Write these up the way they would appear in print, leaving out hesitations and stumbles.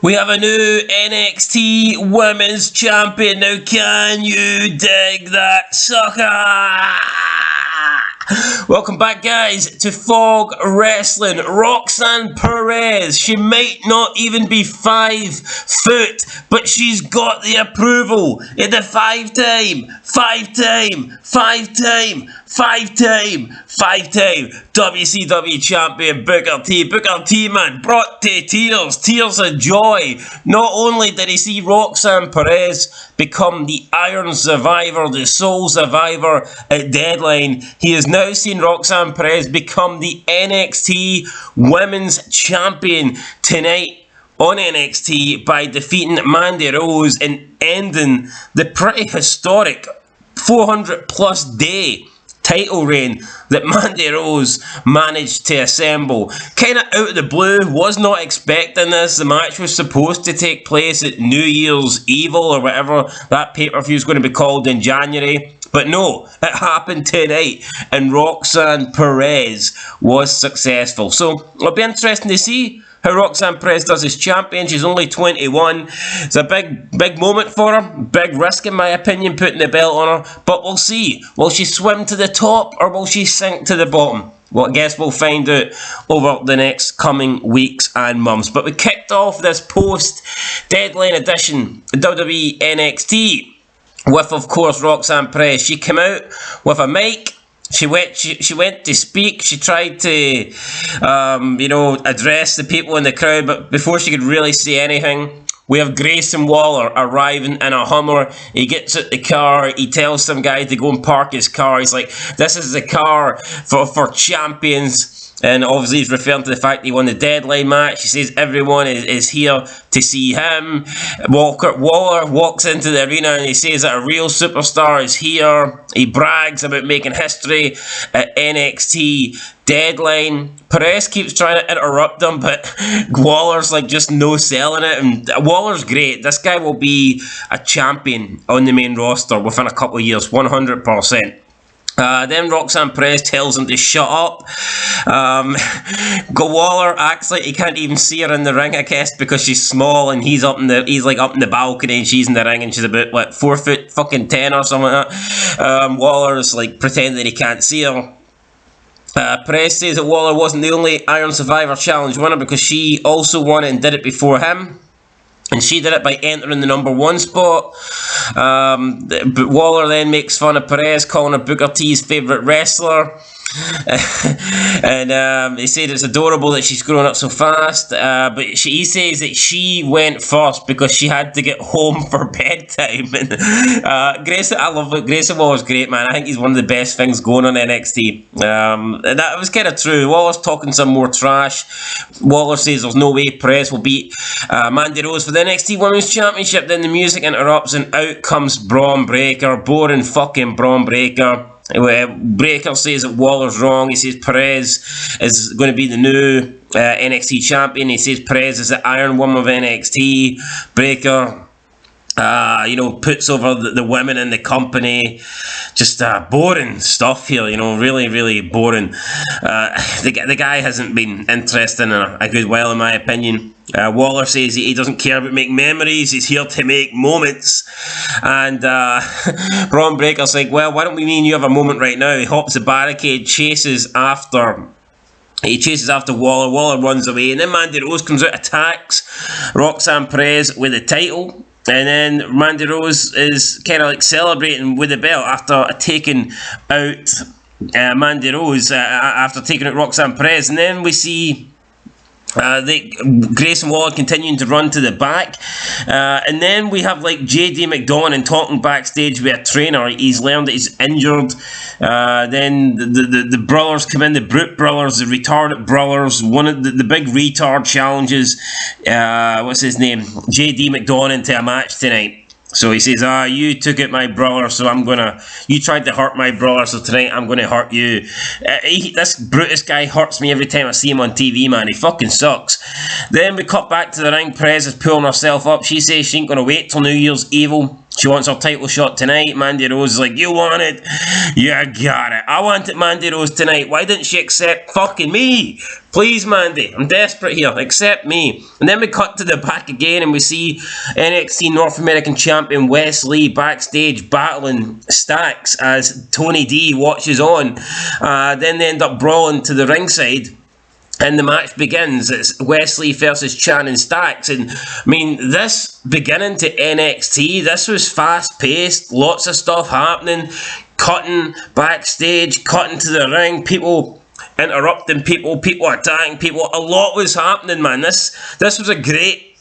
We have a new NXT Women's Champion. Now can you dig that, sucker? Welcome back, guys, to Fog Wrestling. Roxanne Perez. She might not even be 5 foot, but she's got the approval. In the five-time WCW champion Booker T. Booker T, man, brought to tears of joy. Not only did he see Roxanne Perez become the Iron Survivor, the Soul Survivor at Deadline, he has now seen Roxanne Perez become the NXT Women's Champion tonight on NXT by defeating Mandy Rose and ending the pretty historic 400-plus day title reign that Mandy Rose managed to assemble. Kind of out of the blue, was not expecting this. The match was supposed to take place at New Year's Evil or whatever that pay-per-view is going to be called in January. But no, it happened tonight and Roxanne Perez was successful. So it'll be interesting to see how Roxanne Perez does as champion. She's only 21. It's a big moment for her. Big risk, in my opinion, putting the belt on her. But we'll see. Will she swim to the top or will she sink to the bottom? Well, I guess we'll find out over the next coming weeks and months. But we kicked off this post-deadline edition of WWE NXT with, of course, Roxanne Perez. She came out with a mic. She went to speak. She tried to, address the people in the crowd. But before she could really say anything, we have Grayson Waller arriving in a Hummer. He gets out the car. He tells some guy to go and park his car. He's like, "This is the car for champions." And obviously he's referring to the fact he won the Deadline match. He says everyone is here to see him. Waller walks into the arena and he says that a real superstar is here. He brags about making history at NXT Deadline. Perez keeps trying to interrupt him, but Waller's like just no selling it. And Waller's great. This guy will be a champion on the main roster within a couple of years, 100%. Then Roxanne Perez tells him to shut up. Waller acts like he can't even see her in the ring, I guess, because she's small and he's up in the balcony and she's in the ring and she's about 4 foot fucking 10 or something like that. Waller's like pretending he can't see her. Perez says that Waller wasn't the only Iron Survivor Challenge winner because she also won it and did it before him. And she did it by entering the #1 spot. But Waller then makes fun of Perez, calling her Booker T's favourite wrestler. And he said it's adorable that she's grown up so fast. But he says that she went first because she had to get home for bedtime. And Grayson, I love it. Grayson Waller's great, man. I think he's one of the best things going on NXT. And that was kind of true. Waller's talking some more trash. Waller says there's no way Perez will beat Mandy Rose for the NXT Women's Championship. Then the music interrupts and out comes Braun Breaker. Boring fucking Braun Breaker. Breaker says that Waller's wrong. He says Perez is going to be the new NXT champion. He says Perez is the Iron Woman of NXT. Breaker, puts over the women in the company. Just boring stuff here, really, really boring. The guy hasn't been interested in a good while, in my opinion. Waller says he doesn't care about making memories, he's here to make moments. And Braun Breaker's like, well, why don't we mean you have a moment right now? He hops the barricade, chases after Waller. Waller runs away, and then Mandy Rose comes out, attacks Roxanne Perez with the title. And then Mandy Rose is kind of like celebrating with the belt after taking out Mandy Rose, after taking out Roxanne Perez. And then we see Grayson Waller continuing to run to the back, and then we have like JD McDonough talking backstage with a trainer. He's learned that he's injured. Then the brothers come in, the Brute brothers, the retarded brothers. One of the big retard challenges, what's his name, JD McDonough into a match tonight. So he says, you took out my brother, so you tried to hurt my brother, so tonight I'm going to hurt you. This Brutus guy hurts me every time I see him on TV, man. He fucking sucks. Then we cut back to the ring. Perez is pulling herself up. She says she ain't going to wait till New Year's Evil. She wants her title shot tonight. Mandy Rose is like, you want it? You got it. I want it, Mandy Rose, tonight. Why didn't she accept fucking me? Please, Mandy. I'm desperate here. Accept me. And then we cut to the back again and we see NXT North American Champion Wes Lee backstage battling Stacks as Tony D watches on. Then they end up brawling to the ringside. And the match begins. It's Wesley versus Chan and Stacks. And, I mean, this beginning to NXT, this was fast-paced, lots of stuff happening, cutting backstage, cutting to the ring, people interrupting people attacking people. A lot was happening, man. This was a great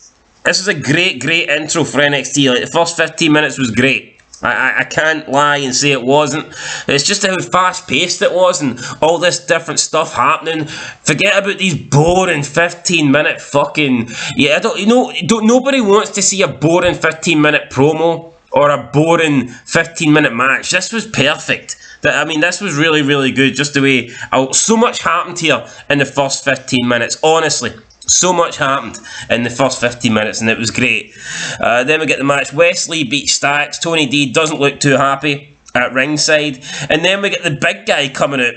intro for NXT. Like, the first 15 minutes was great. I can't lie and say it wasn't. It's just how fast-paced it was and all this different stuff happening. Forget about these boring 15-minute fucking... Yeah, nobody wants to see a boring 15-minute promo or a boring 15-minute match. This was perfect. I mean, this was really, really good. Just the way... so much happened here in the first 15 minutes, honestly. So much happened in the first 15 minutes and it was great. Then we get the match. Wesley beats Stacks. Tony D doesn't look too happy at ringside. And then we get the big guy coming out.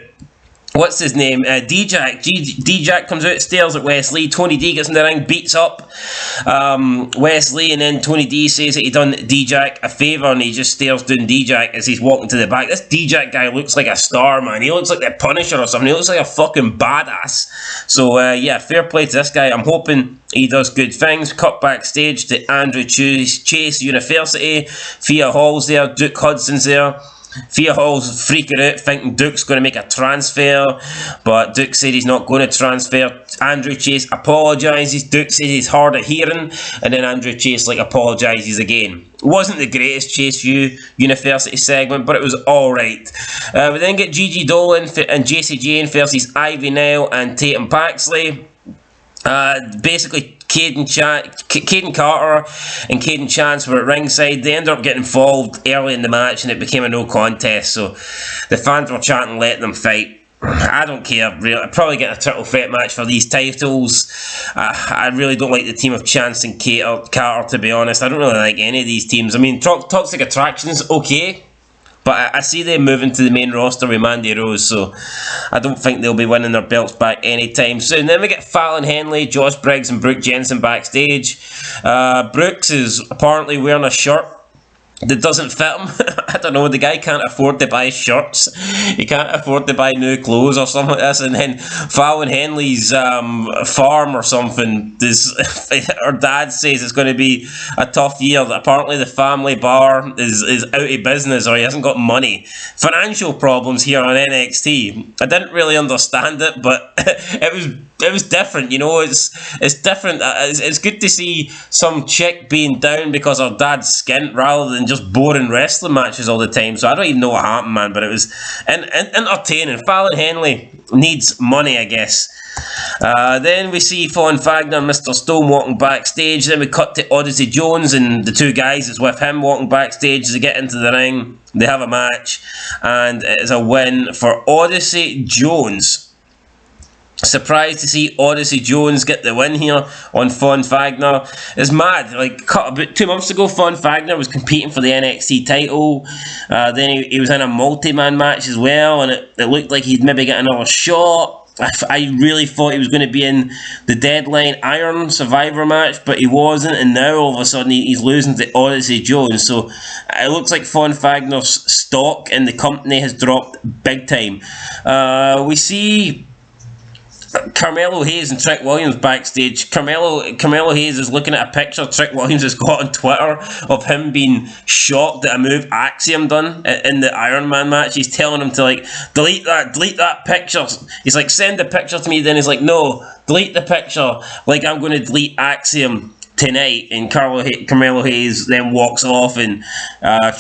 What's his name? D-Jack. D-Jack comes out, stares at Wesley. Tony D gets in the ring, beats up Wesley, and then Tony D says that he done D-Jack a favour, and he just stares down D-Jack as he's walking to the back. This D-Jack guy looks like a star, man. He looks like the Punisher or something. He looks like a fucking badass. So, yeah, fair play to this guy. I'm hoping he does good things. Cut backstage to Andrew Chase University. Thea Hall's there. Duke Hudson's there. Thea Hall's freaking out, thinking Duke's going to make a transfer, but Duke said he's not going to transfer. Andrew Chase apologises. Duke says he's hard of hearing, and then Andrew Chase apologises again. It wasn't the greatest Chase U University segment, but it was alright. We then get Gigi Dolan and JC Jane versus Ivy Nile and Tatum Paxley. Basically, Caden Carter and Caden Chance were at ringside. They ended up getting involved early in the match and it became a no contest, so the fans were chanting let them fight. I don't care, really. I'd probably get a triple threat match for these titles. I really don't like the team of Chance and Carter, to be honest. I don't really like any of these teams. I mean, Toxic Attraction's okay, but I see them moving to the main roster with Mandy Rose, so I don't think they'll be winning their belts back anytime soon. Then we get Fallon Henley, Josh Briggs and Brooke Jensen backstage. Brooks is apparently wearing a shirt that doesn't fit him. I don't know, the guy can't afford to buy shirts. He can't afford to buy new clothes or something like this. And then Fallon Henley's farm or something, her dad says it's going to be a tough year. Apparently the family bar is out of business, or he hasn't got money. Financial problems here on NXT. I didn't really understand it, but it was different, you know. It's different. It's good to see some chick being down because her dad's skint rather than just boring wrestling matches all the time. So I don't even know what happened, man, but it was entertaining. Fallon Henley needs money, I guess. Then we see Von Wagner and Mr. Stone walking backstage. Then we cut to Odyssey Jones and the two guys that's with him walking backstage. They get into the ring, they have a match, and it is a win for Odyssey Jones. Surprised to see Odyssey Jones get the win here on Von Wagner. It's mad. About 2 months ago, Von Wagner was competing for the NXT title. Then he was in a multi-man match as well, and it looked like he'd maybe get another shot. I really thought he was going to be in the Deadline Iron Survivor match, but he wasn't, and now all of a sudden he's losing to Odyssey Jones. So it looks like Von Wagner's stock in the company has dropped big time. We see Carmelo Hayes and Trick Williams backstage. Carmelo Hayes is looking at a picture Trick Williams has got on Twitter of him being shocked at a move Axiom done in the Iron Man match. He's telling him to delete that picture. He's like, send the picture to me. Then he's like, no, delete the picture. I'm going to delete Axiom tonight. And Carmelo Hayes then walks off, and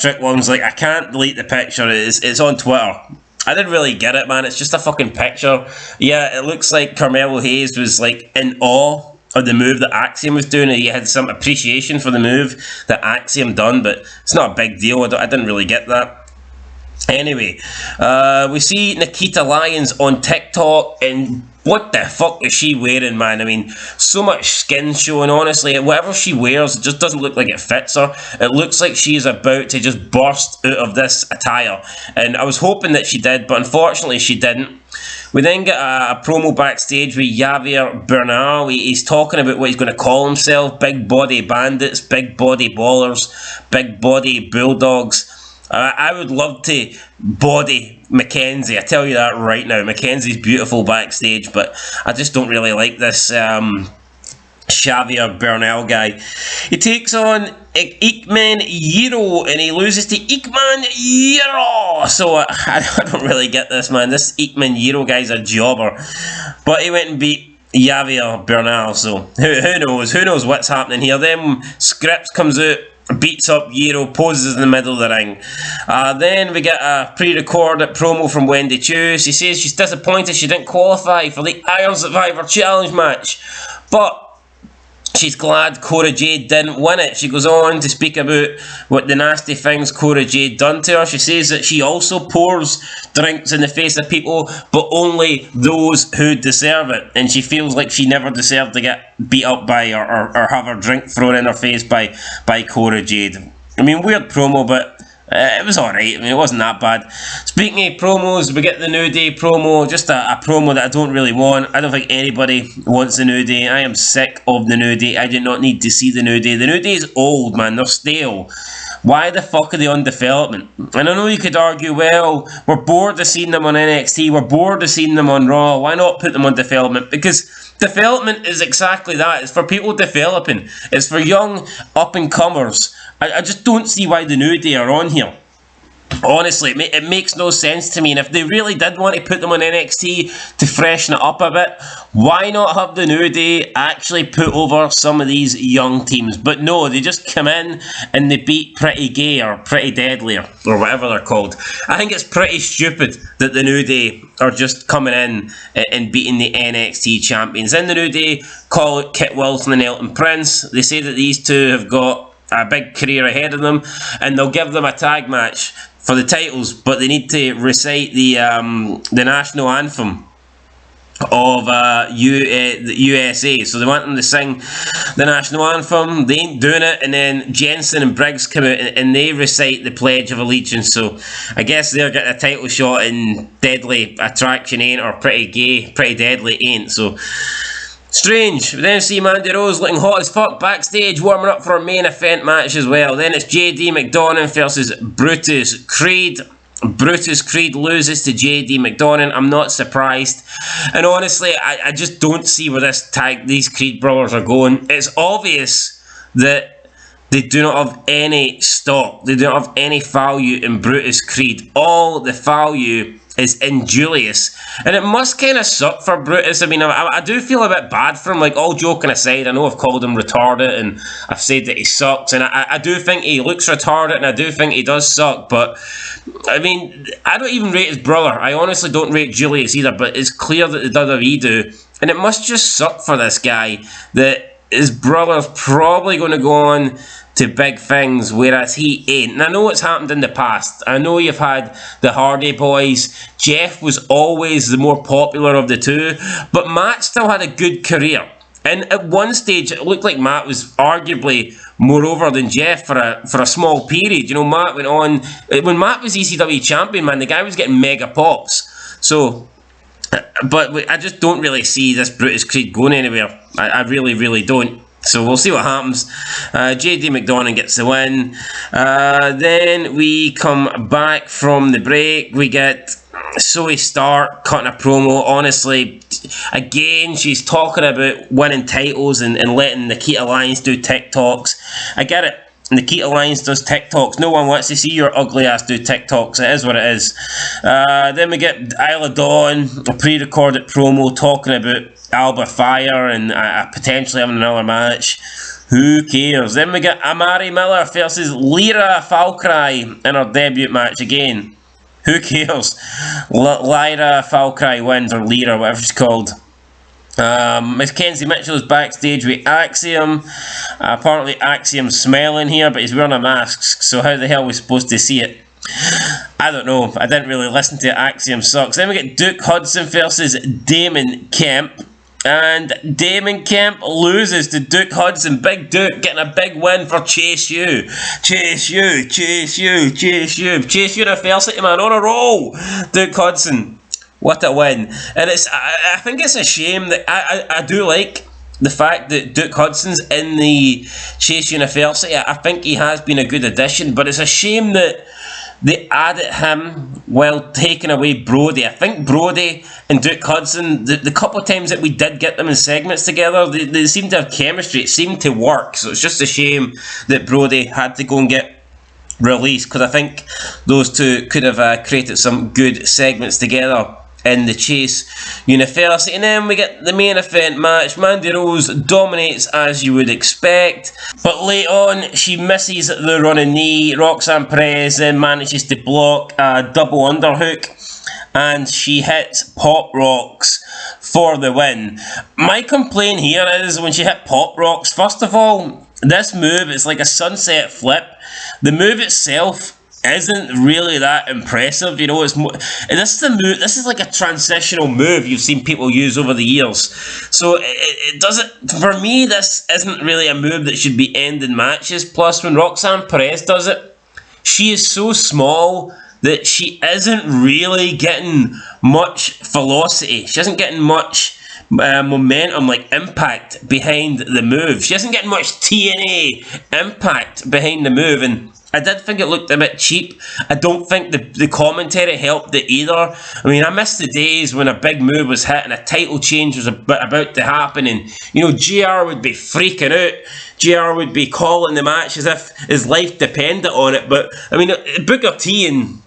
Trick Williams is like, I can't delete the picture. It's on Twitter. I didn't really get it, man. It's just a fucking picture. Yeah, it looks like Carmelo Hayes was in awe of the move that Axiom was doing, and he had some appreciation for the move that Axiom done, but it's not a big deal. I didn't really get that. Anyway, we see Nikita Lyons on TikTok, and What the fuck is she wearing, man? I mean, so much skin showing, honestly. Whatever she wears, it just doesn't look like it fits her. It looks like she is about to just burst out of this attire. And I was hoping that she did, but unfortunately she didn't. We then get a promo backstage with Javier Bernal. He's talking about what he's going to call himself. Big body bandits, big body ballers, big body bulldogs. I would love to body Mackenzie. I tell you that right now. Mackenzie's beautiful backstage, but I just don't really like this Javier Bernal guy. He takes on Ikeman Jiro, and he loses to Ikeman Jiro. So I don't really get this, man. This Ikeman Jiro guy's a jobber, but he went and beat Javier Bernal. So who knows? Who knows what's happening here? Then Scripps comes out, beats up Jiro, poses in the middle of the ring. Then we get a pre-recorded promo from Wendy Chu. She says she's disappointed she didn't qualify for the Iron Survivor Challenge match, but she's glad Cora Jade didn't win it. She goes on to speak about what the nasty things Cora Jade done to her. She says that she also pours drinks in the face of people, but only those who deserve it. And she feels like she never deserved to get beat up by or have her drink thrown in her face by Cora Jade. I mean, weird promo, but it was alright. I mean, it wasn't that bad. Speaking of promos, we get the New Day promo. Just a promo that I don't really want. I don't think anybody wants the New Day. I am sick of the New Day. I do not need to see the New Day. The New Day is old, man. They're stale. Why the fuck are they on development? And I know you could argue, well, we're bored of seeing them on NXT. We're bored of seeing them on Raw. Why not put them on development? Because development is exactly that. It's for people developing. It's for young up-and-comers. I just don't see why the New Day are on here. Honestly, it makes no sense to me. And if they really did want to put them on NXT to freshen it up a bit, why not have the New Day actually put over some of these young teams? But no, they just come in and they beat Pretty Gay or Pretty Deadly or whatever they're called. I think it's pretty stupid that the New Day are just coming in and beating the NXT champions. In the New Day, call it Kit Wilson and Elton Prince. They say that these two have got a big career ahead of them, and they'll give them a tag match for the titles, but they need to recite the national anthem of the USA. So they want them to sing the national anthem. They ain't doing it, and then Jensen and Briggs come out and they recite the Pledge of Allegiance. So I guess they're getting a title shot, and Deadly Attraction ain't, or Pretty Deadly ain't. So strange. We then see Mandy Rose looking hot as fuck backstage, warming up for a main event match as well. Then it's JD McDonagh versus Brutus Creed. Brutus Creed loses to JD McDonagh. I'm not surprised. And honestly, I just don't see where these Creed brothers are going. It's obvious that they do not have any stock. They don't have any value in Brutus Creed. All the value is in Julius, and it must kind of suck for Brutus. I mean, I do feel a bit bad for him, like, all joking aside. I know I've called him retarded and I've said that he sucks, and I do think he looks retarded, and I do think he does suck, but I mean, I don't even rate his brother. I honestly don't rate Julius either, but it's clear that the WWE do, and it must just suck for this guy that his brother's probably going to go on to big things, whereas he ain't. And I know it's happened in the past. I know you've had the Hardy Boys. Jeff was always the more popular of the two, but Matt still had a good career. And at one stage, it looked like Matt was arguably more over than Jeff for a small period. You know, Matt went on, when Matt was ECW champion, man, the guy was getting mega pops. So, but I just don't really see this Brutus Creed going anywhere. I really, really don't. So we'll see what happens. JD McDonagh gets the win. Then we come back from the break. We get Zoe Stark cutting a promo. Honestly, again, she's talking about winning titles and letting Nikita Lyons do TikToks. I get it. Nikita Lyons does TikToks. No one wants to see your ugly ass do TikToks. It is what it is. Then we get Isla Dawn, a pre-recorded promo talking about Alba Fire and potentially having another match. Who cares? Then we get Amari Miller versus Lyra Valkyrie in her debut match again. Who cares? Lyra Valkyrie wins, or Lyra, whatever she's called. Mackenzie Mitchell is backstage with Axiom. Apparently Axiom's smelling here, but he's wearing a mask, so how the hell are we supposed to see it? I don't know. I didn't really listen to it. Axiom sucks. Then we get Duke Hudson versus Damon Kemp. And Damon Kemp loses to Duke Hudson. Big Duke getting a big win for Chase U. Chase U, Chase U, Chase U. Chase University, man, on a roll. Duke Hudson, what a win. And I think it's a shame that I do like the fact that Duke Hudson's in the Chase University. I think he has been a good addition, but it's a shame that they added him while taking away Brody. I think Brody and Duke Hudson, the couple of times that we did get them in segments together, they seemed to have chemistry. It seemed to work. So it's just a shame that Brody had to go and get released, because I think those two could have created some good segments together in the Chase University. And then we get the main event match. Mandy Rose dominates as you would expect, but late on she misses the running knee. Roxanne Perez then manages to block a double underhook, and she hits Pop Rocks for the win. My complaint here is when she hit Pop Rocks, first of all, this move is like a sunset flip. The move itself isn't really that impressive, you know. This is like a transitional move you've seen people use over the years. So it doesn't, for me, this isn't really a move that should be ending matches. Plus, when Roxanne Perez does it, she is so small that she isn't really getting much velocity. She isn't getting much momentum, like impact behind the move. She isn't getting much TNA impact behind the move, and I did think it looked a bit cheap. I don't think the commentary helped it either. I mean, I missed the days when a big move was hit and a title change was about to happen, and, you know, JR would be freaking out. JR would be calling the match as if his life depended on it. But, I mean, Booker T and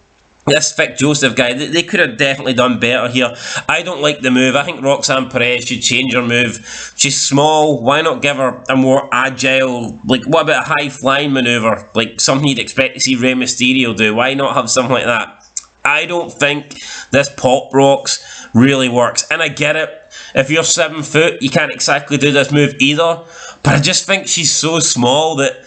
this Vic Joseph guy, they could have definitely done better here. I don't like the move. I think Roxanne Perez should change her move. She's small. Why not give her a more agile, like, what about a high-flying maneuver? Like something you'd expect to see Rey Mysterio do. Why not have something like that? I don't think this Pop Rocks really works. And I get it. If you're 7 foot, you can't exactly do this move either. But I just think she's so small that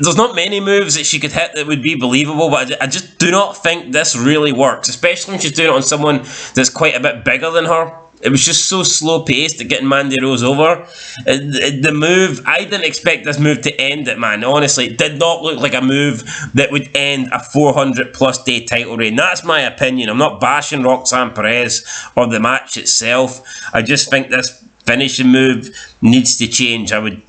there's not many moves that she could hit that would be believable, but I just do not think this really works, especially when she's doing it on someone that's quite a bit bigger than her. It was just so slow-paced at getting Mandy Rose over. The move, I didn't expect this move to end it, man. Honestly, it did not look like a move that would end a 400-plus day title reign. That's my opinion. I'm not bashing Roxanne Perez or the match itself. I just think this finishing move needs to change. I would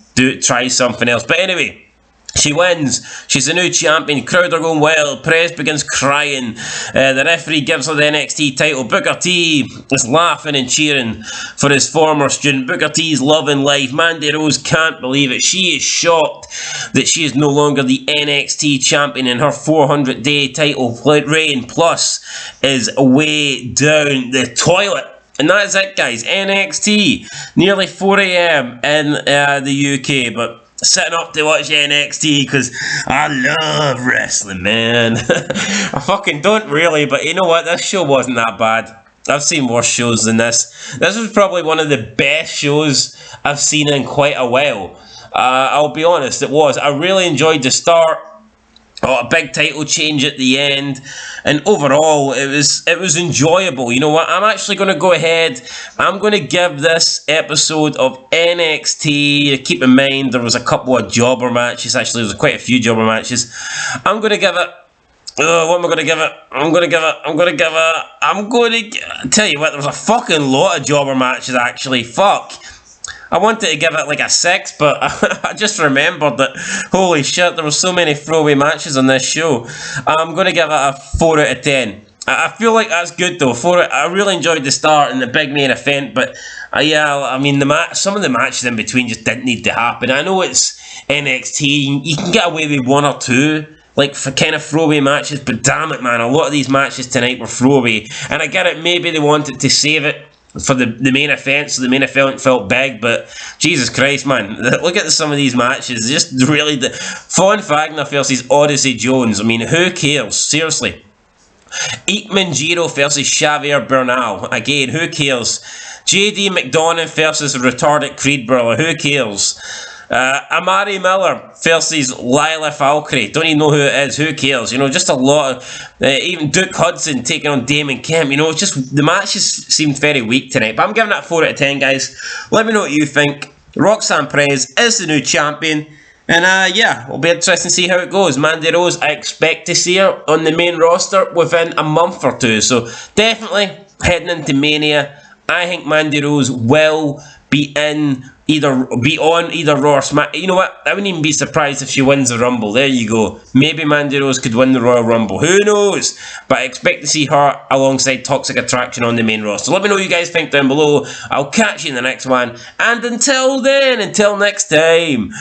try something else. But anyway, she wins. She's the new champion. Crowd are going wild. Perez begins crying. The referee gives her the NXT title. Booker T is laughing and cheering for his former student. Booker T's loving life. Mandy Rose can't believe it. She is shocked that she is no longer the NXT champion, and her 400-day title reign plus is way down the toilet. And that is it, guys. NXT. Nearly 4 AM in the UK, but sitting up to watch NXT because I love wrestling, man. I fucking don't really, but you know what? This show wasn't that bad. I've seen worse shows than this. This was probably one of the best shows I've seen in quite a while. I'll be honest, it was. I really enjoyed the start. Oh, a big title change at the end, and overall it was enjoyable. You know what, I'm actually going to go ahead, I'm going to give this episode of NXT, keep in mind there was a couple of jobber matches, actually there was quite a few jobber matches, I'm going to give it, what am I going to give it, I'm going to tell you what, there was a fucking lot of jobber matches actually, fuck. I wanted to give it like a 6, but I just remembered that, holy shit, there were so many throwaway matches on this show. I'm going to give it a 4 out of 10. I feel like that's good though. I really enjoyed the start and the big main event, but yeah, I mean, some of the matches in between just didn't need to happen. I know it's NXT, you can get away with 1 or 2, like for kind of throwaway matches, but damn it, man, a lot of these matches tonight were throwaway. And I get it, maybe they wanted to save it for the main event, so the main event felt big, but Jesus Christ, man, look at some of these matches, just really, Von Wagner versus Odyssey Jones, I mean, who cares, seriously. Ikman Jiro versus Xavier Bernal, again, who cares. JD McDonough versus retarded Creed Brother, who cares. Amari Miller versus Lila Valkyrie. Don't even know who it is. Who cares? You know, just a lot of... even Duke Hudson taking on Damon Kemp. You know, it's just... The matches seemed very weak tonight. But I'm giving it a 4 out of 10, guys. Let me know what you think. Roxanne Perez is the new champion. And yeah, it'll be interesting to see how it goes. Mandy Rose, I expect to see her on the main roster within a month or two. So definitely heading into Mania, I think Mandy Rose will be on either Raw or Smack. You know what? I wouldn't even be surprised if she wins the Rumble. There you go. Maybe Mandy Rose could win the Royal Rumble. Who knows? But I expect to see her alongside Toxic Attraction on the main roster. Let me know what you guys think down below. I'll catch you in the next one. And until then, until next time,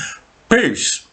peace.